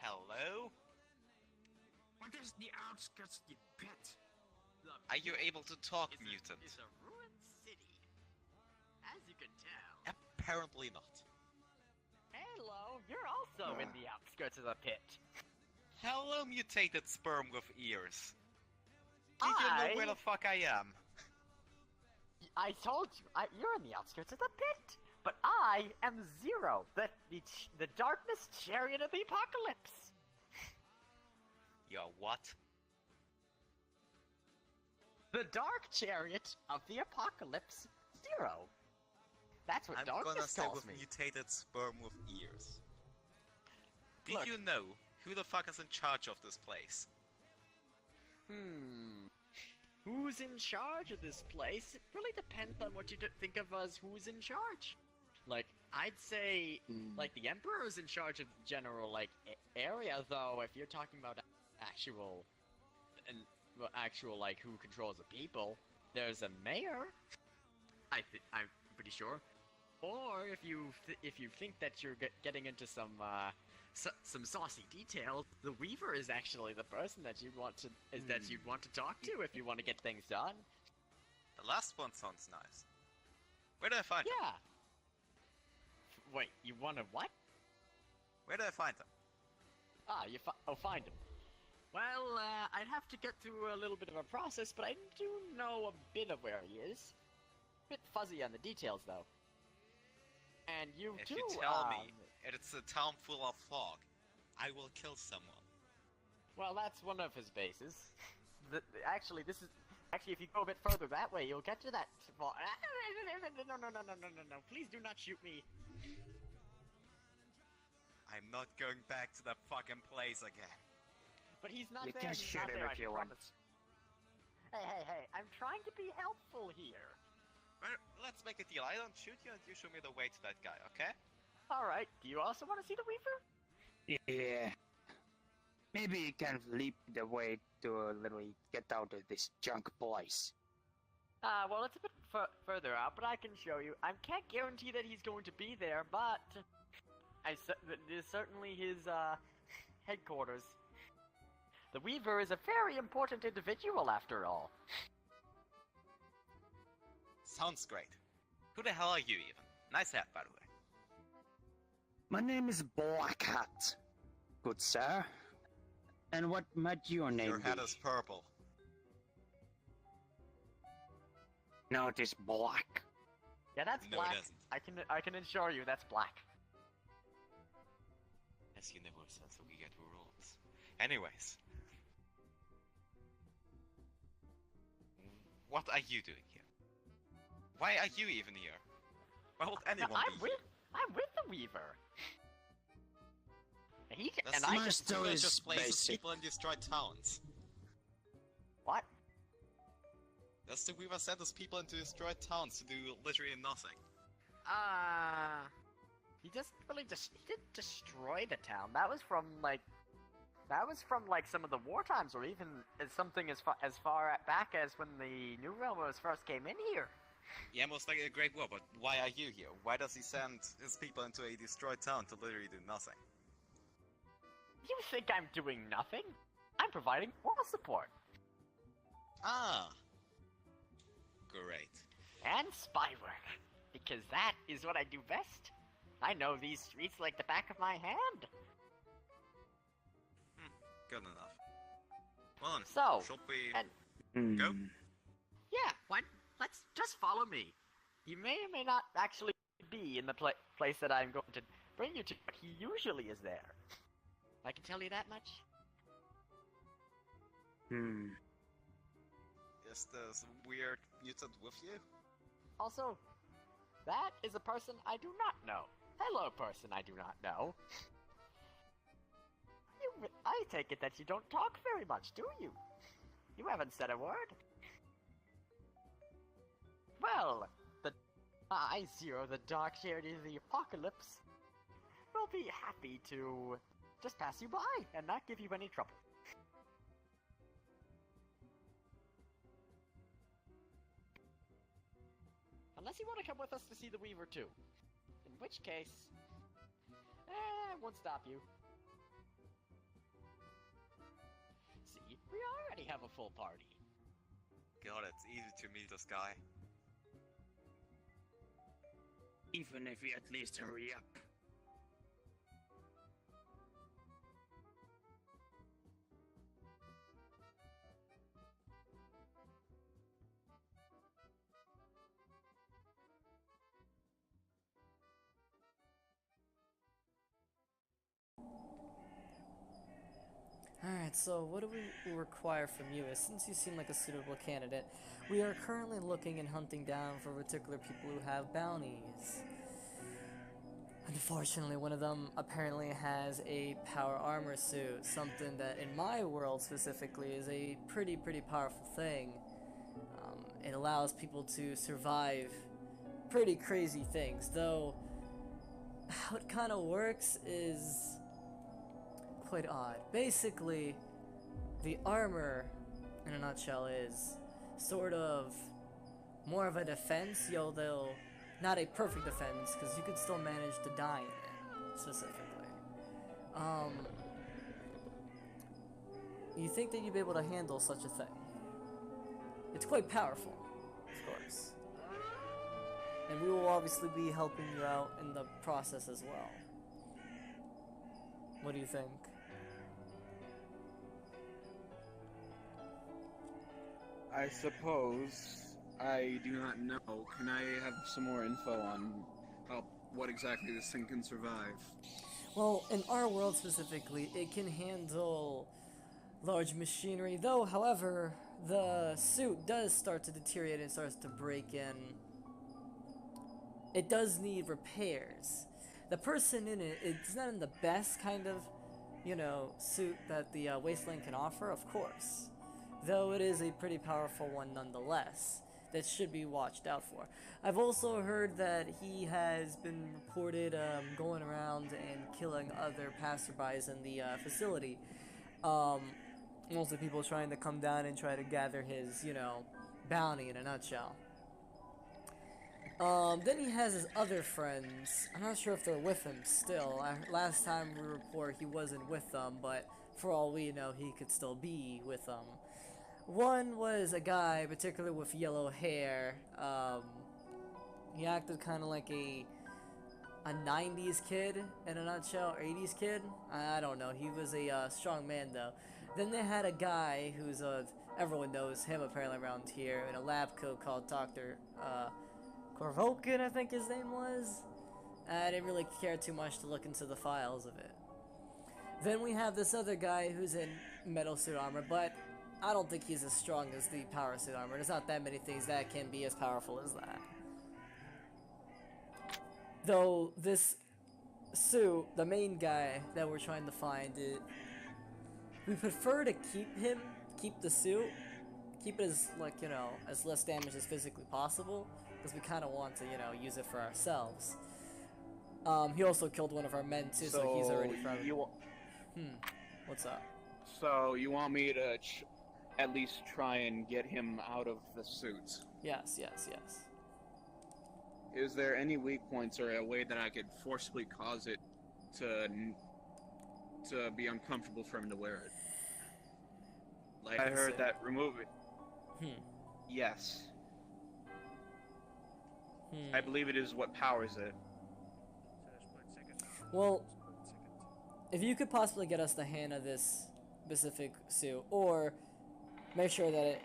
Hello? What is the outskirts of the pit? Are you able to talk, It's mutant? It's a ruined city, as you can tell. Apparently not. Hello, you're also in the outskirts of the pit. Hello, mutated sperm with ears. Do you know where the fuck I am? I told you, you're in the outskirts of the pit. But I am Zero, the darkness chariot of the apocalypse. You're what? The dark chariot of the apocalypse, Zero. That's what I'm gonna darkness say calls with me. mutated sperm with ears. Do Look. you know who the fuck is in charge of this place? Who's in charge of this place? It really depends on what you think of as who's in charge. Like, I'd say, like, the Emperor is in charge of the general, like, area, though, if you're talking about actual, like, who controls the people, there's a mayor, I'm pretty sure. Or if you think that you're getting into some saucy details, the Weaver is actually the person that you'd want to talk to if you want to get things done. The last one sounds nice. Where do I find him? Yeah. Wait, you want to what? Where do I find him? Find him. Well, I'd have to get through a little bit of a process, but I do know a bit of where he is. Bit fuzzy on the details, though. And you If too, you tell me it's a town full of fog, I will kill someone. Well, that's one of his bases. Actually, if you go a bit further that way, you'll get to that. No! Please do not shoot me. I'm not going back to that fucking place again. But he's not You there. can He's shoot not him there, if I you want. promise. Hey! I'm trying to be helpful here. Well, let's make a deal. I don't shoot you and you show me the way to that guy, okay? All right. Do you also want to see the Weaver? Yeah. Maybe you can lead the way to literally get out of this junk place. Well, it's a bit further out, but I can show you. I can't guarantee that he's going to be there, but it is certainly his headquarters. The Weaver is a very important individual, after all. Sounds great. Who the hell are you even? Nice hat, by the way. My name is Black Hat, good sir. And what might your name Your be? hat is purple. No, it is black. Yeah, that's No, black. it isn't. I can assure you that's black. As you never said, so we get rules. Anyways. What are you doing here? Why are you even here? Why would anyone No, be here? I'm with the Weaver. That's And I my just story is just places basic. people and destroy towns. what? That's the Weaver sent us people into destroyed towns to do literally nothing. He just really he didn't destroy the town. That was from like some of the war times, or even as something as far back as when the New Railroads first came in here. Yeah, most likely a great war, but why are you here? Why does he send his people into a destroyed town to literally do nothing? You think I'm doing nothing? I'm providing moral support Ah! Great. and spy work, because that is what I do best. I know these streets like the back of my hand. Good enough. Well then, So, should we and go? yeah, let's just follow me. You may or may not actually be in the place that I'm going to bring you to, but he usually is there. I can tell you that much. Is this weird mutant with you? Also, that is a person I do not know. Hello, person I do not know. I take it that you don't talk very much, do you? You haven't said a word. Well, I, Zero, the dark charity of the apocalypse, will be happy to just pass you by and not give you any trouble. Unless you want to come with us to see the Weaver too. In which case, I won't stop you. We already have a full party. God, it's easy to meet this guy. Even if we at least hurry up. Alright, so what do we require from you is, since you seem like a suitable candidate, we are currently looking and hunting down for particular people who have bounties. Unfortunately, one of them apparently has a power armor suit, something that in my world specifically is a pretty powerful thing. It allows people to survive pretty crazy things, though how it kind of works is quite odd. Basically, the armor, in a nutshell, is sort of more of a defense, though not a perfect defense, because you could still manage to die in it, specifically. You think that you'd be able to handle such a thing? It's quite powerful, of course. And we will obviously be helping you out in the process as well. What do you think? I suppose I do not know. Can I have some more info on what exactly this thing can survive? Well, in our world specifically, it can handle large machinery, though, however, the suit does start to deteriorate and starts to break in. It does need repairs. The person in it, it's not in the best kind of, suit that the Wasteland can offer, of course. Though it is a pretty powerful one nonetheless, that should be watched out for. I've also heard that he has been reported going around and killing other passerbys in the facility. Mostly people trying to come down and try to gather his, bounty in a nutshell. Then he has his other friends. I'm not sure if they're with him still. Last time we report he wasn't with them, but for all we know, he could still be with them. One was a guy, particularly with yellow hair. He acted kind of like a 90s kid in a nutshell, or 80s kid. I don't know. He was a strong man though. Then they had a guy who's everyone knows him apparently around here in a lab coat called Dr. Korvokin, I think his name was. I didn't really care too much to look into the files of it. Then we have this other guy who's in metal suit armor, but I don't think he's as strong as the power suit armor. There's not that many things that can be as powerful as that. Though this suit, the main guy that we're trying to find, we prefer to keep the suit, keep it as, as less damage as physically possible, because we kind of want to, use it for ourselves. He also killed one of our men too, so he's already probably... What's up? So you want me to at least try and get him out of the suit? Yes. Is there any weak points or a way that I could forcibly cause it to be uncomfortable for him to wear it? Like I heard that remove it. Yes. I believe it is what powers it. Well, if you could possibly get us the hand of this specific suit, or make sure that it,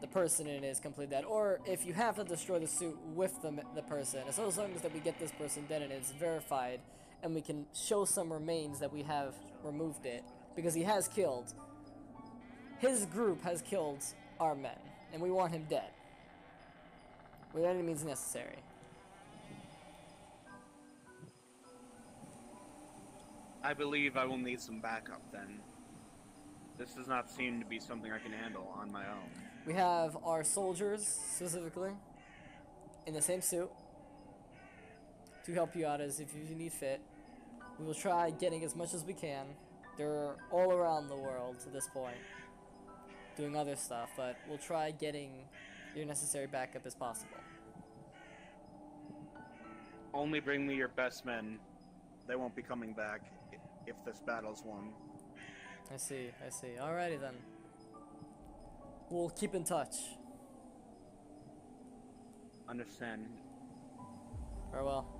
the person in it is complete dead, or if you have to destroy the suit with the person, as long as that we get this person dead and it's verified, and we can show some remains that we have removed it, because he has killed, his group has killed our men, and we want him dead, without any means necessary. I believe I will need some backup then. This does not seem to be something I can handle on my own. We have our soldiers, specifically, in the same suit, to help you out as if you need fit. We will try getting as much as we can. They're all around the world to this point, doing other stuff, but we'll try getting your necessary backup as possible. Only bring me your best men. They won't be coming back if this battle's won. I see. Alrighty then. We'll keep in touch. Understand. Farewell.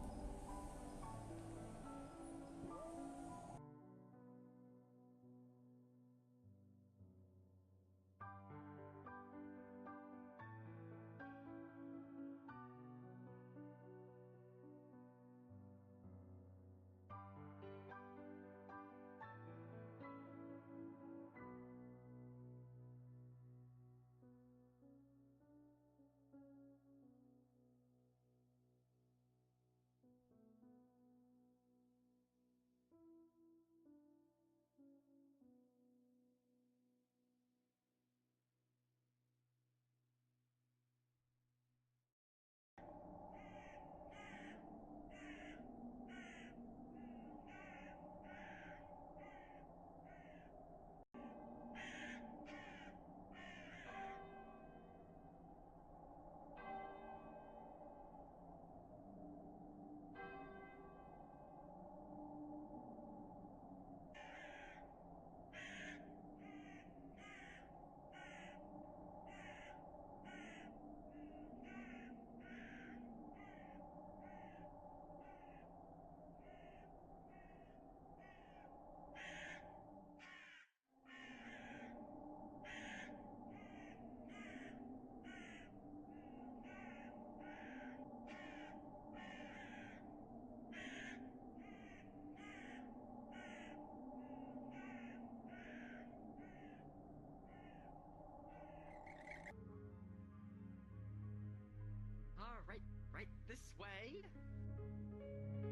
Alright, right this way.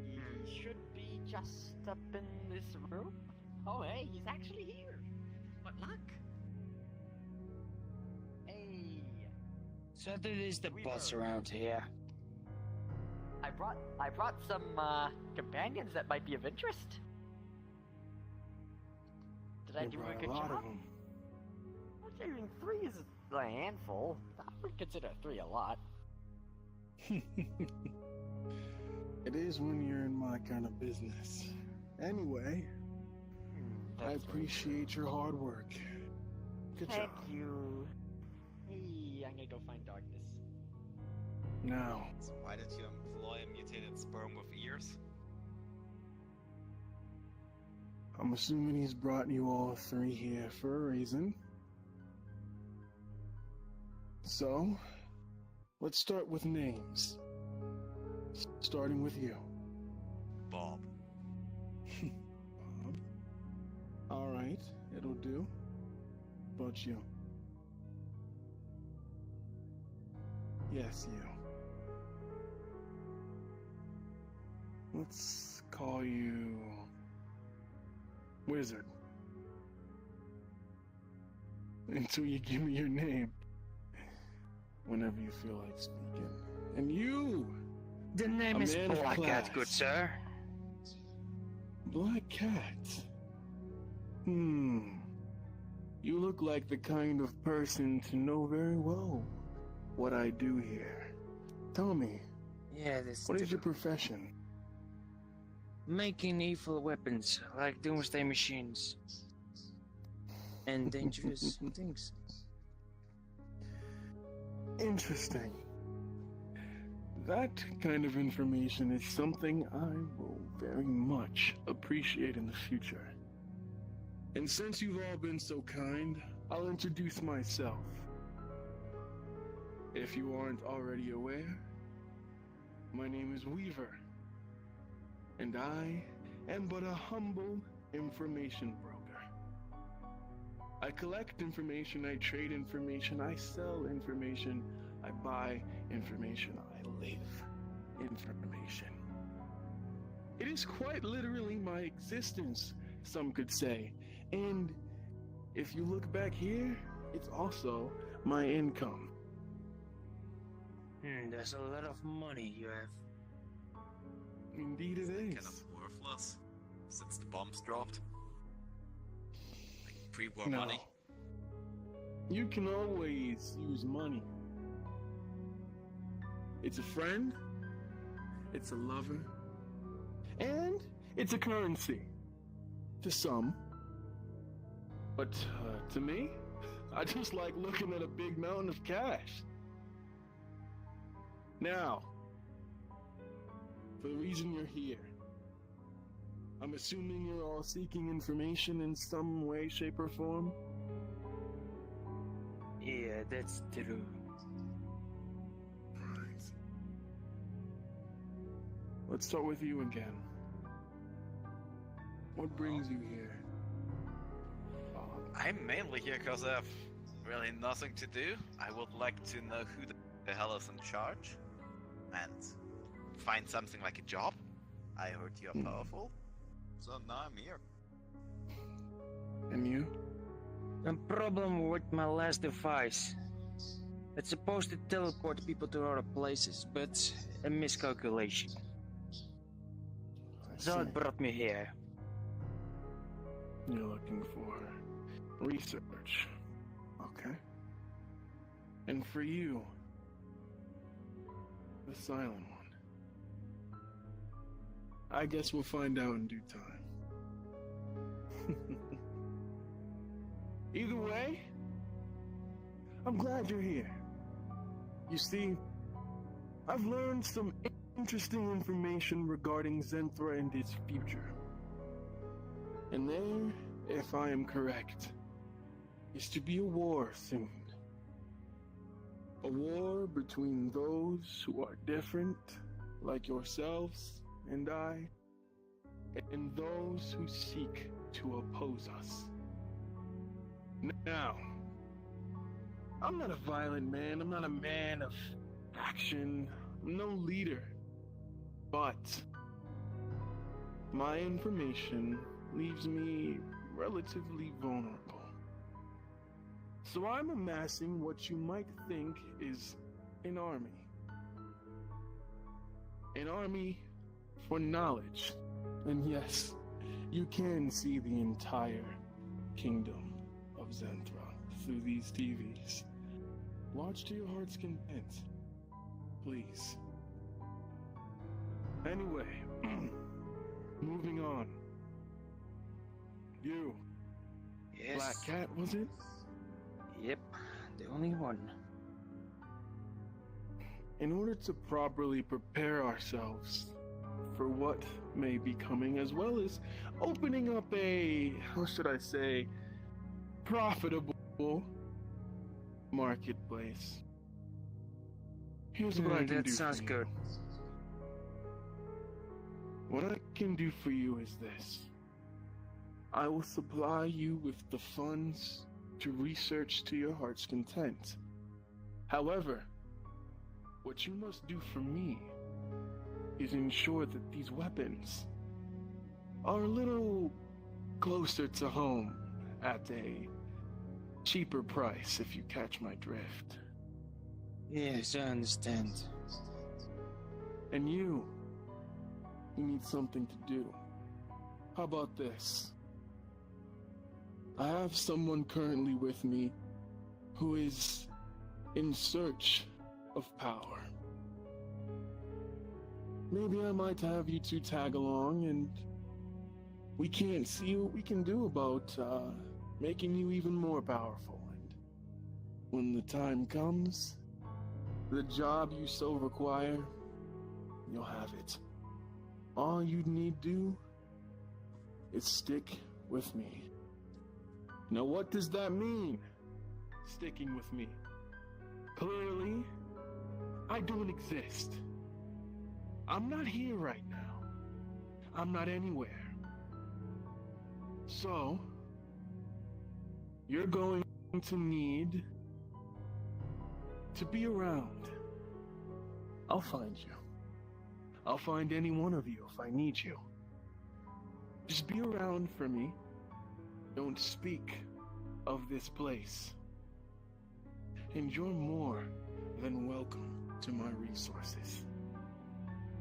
He should be just up in this room. Oh, hey, he's actually here. What luck? Hey, So that is the boss around here. I brought some companions that might be of interest. Did I do a good job? I mean, 3 is a handful. I would consider 3 a lot. It is when you're in my kind of business. Anyway, I appreciate your hard work. Good Thank job. you. Hey, I'm gonna go find darkness. Now, So why did you employ a mutated sperm with ears? I'm assuming he's brought you all 3 here for a reason. So, let's start with names. Starting with you. Bob. Bob. Alright, it'll do. About you? Yes, you. Let's call you... Wizard. Until you give me your name. Whenever you feel like speaking. And you! The name A is man of Black Cat, class. good sir. Black Cat. You look like the kind of person to know very well what I do here. Tell me, Yeah, this what is your profession? making evil weapons like doomsday machines and dangerous things. Interesting. That kind of information is something I will very much appreciate in the future. And since you've all been so kind, I'll introduce myself. If you aren't already aware, my name is Weaver, and I am but a humble information broker. I collect information, I trade information, I sell information, I buy information, I live information. It is quite literally my existence, some could say. And if you look back here, it's also my income. There's a lot of money you have. Indeed it Is that is. kind of worthless since the bombs dropped? Like pre-war No. money? You can always use money. It's a friend, it's a lover, and it's a currency. To some. But to me, I just like looking at a big mountain of cash. Now, for the reason you're here, I'm assuming you're all seeking information in some way, shape, or form? Yeah, that's true. Right. Let's start with you again. What brings you here? I'm mainly here because I have really nothing to do. I would like to know who the hell is in charge and find something like a job. I heard you are powerful, so now I'm here. And you? A problem with my last device. It's supposed to teleport people to other places, but a miscalculation. So it brought me here. You're looking for research. Okay. And for you, the silent one. I guess we'll find out in due time. Either way, I'm glad you're here. You see, I've learned some interesting information regarding Zenthra and its future. And there, if I am correct, is to be a war soon. A war between those who are different, like yourselves and I, and those who seek to oppose us. Now, I'm not a violent man, I'm not a man of action, I'm no leader. But my information leaves me relatively vulnerable. So I'm amassing what you might think is an army. An army for knowledge. And yes, you can see the entire kingdom of Zenthra through these TVs. Watch to your heart's content. Please. Anyway, moving on. You. Yes. Black Cat, was it? Yep, the only one. In order to properly prepare ourselves for what may be coming, as well as opening up a, how should I say, profitable marketplace. Here's what I can That do sounds for you. good. What I can do for you is this. I will supply you with the funds to research to your heart's content. However, what you must do for me is ensure that these weapons are a little closer to home at a cheaper price, if you catch my drift. Yes, I understand. And you need something to do. How about this? I have someone currently with me who is in search of power. Maybe I might have you two tag along and we can't see what we can do about making you even more powerful. And when the time comes, the job you so require, you'll have it. All you'd need do is stick with me. Now what does that mean, sticking with me? Clearly, I don't exist. I'm not here right now. I'm not anywhere. So, you're going to need to be around. I'll find you. I'll find any one of you if I need you. Just be around for me. Don't speak of this place. And you're more than welcome to my resources.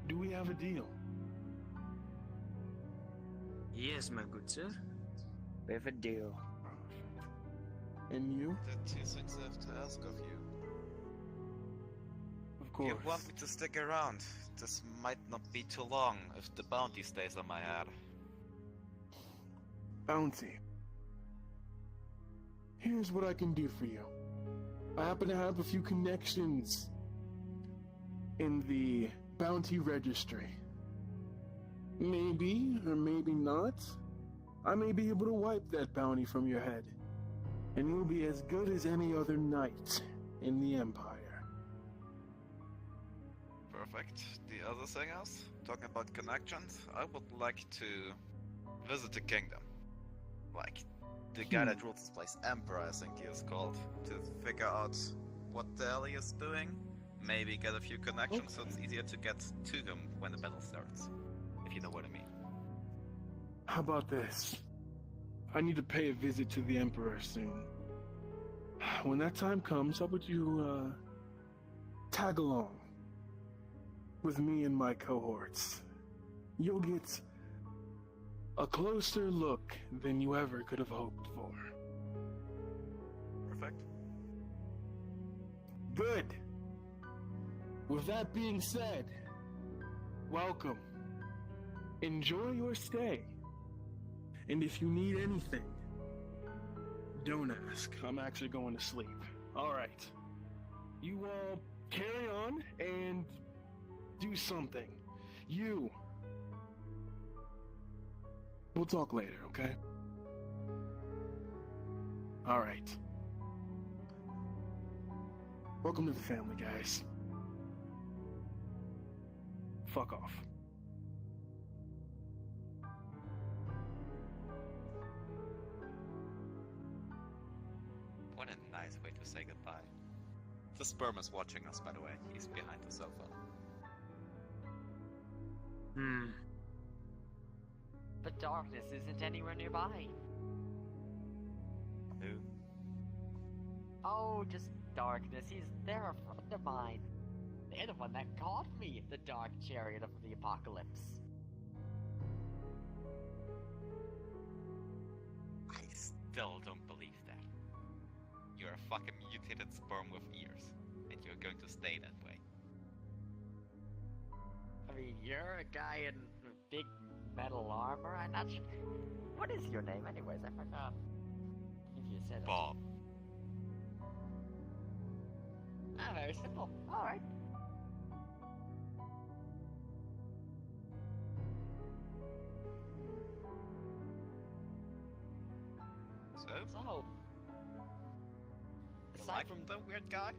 Do we have a deal? Yes, my good sir. We have a deal. And you? There are two things I have to ask of you. Of course. You want me to stick around? This might not be too long if the bounty stays on my head. Bounty. Here's what I can do for you. I happen to have a few connections in the bounty registry. Maybe, or maybe not, I may be able to wipe that bounty from your head, and you'll be as good as any other knight in the Empire. Perfect. The other thing is, talking about connections, I would like to visit the kingdom. Like, the guy that rules this place, Emperor, I think he is called, to figure out what the hell he is doing. Maybe get a few connections so it's easier to get to him when the battle starts. If you know what I mean. How about this? I need to pay a visit to the Emperor soon. When that time comes, how about you, tag along with me and my cohorts? You'll get a closer look than you ever could have hoped for. Perfect. Good. With that being said, welcome. Enjoy your stay. And if you need anything, don't ask. I'm actually going to sleep. Alright. You all carry on and do something. You. We'll talk later, okay? Alright. Welcome to the family, guys. Fuck off. What a nice way to say goodbye. The sperm is watching us, by the way. He's behind the sofa. But darkness isn't anywhere nearby. Who? Oh, just darkness. They're a friend of mine. They're the one that caught me, the dark chariot of the apocalypse. I still don't believe that. You're a fucking mutated sperm with ears, and you're going to stay that way. I mean, you're a guy in big metal armor. I'm not sure. What is your name, anyways? I forgot. If you said it. Bob. Ah, very simple. Alright. So, So, you aside like from the weird guy?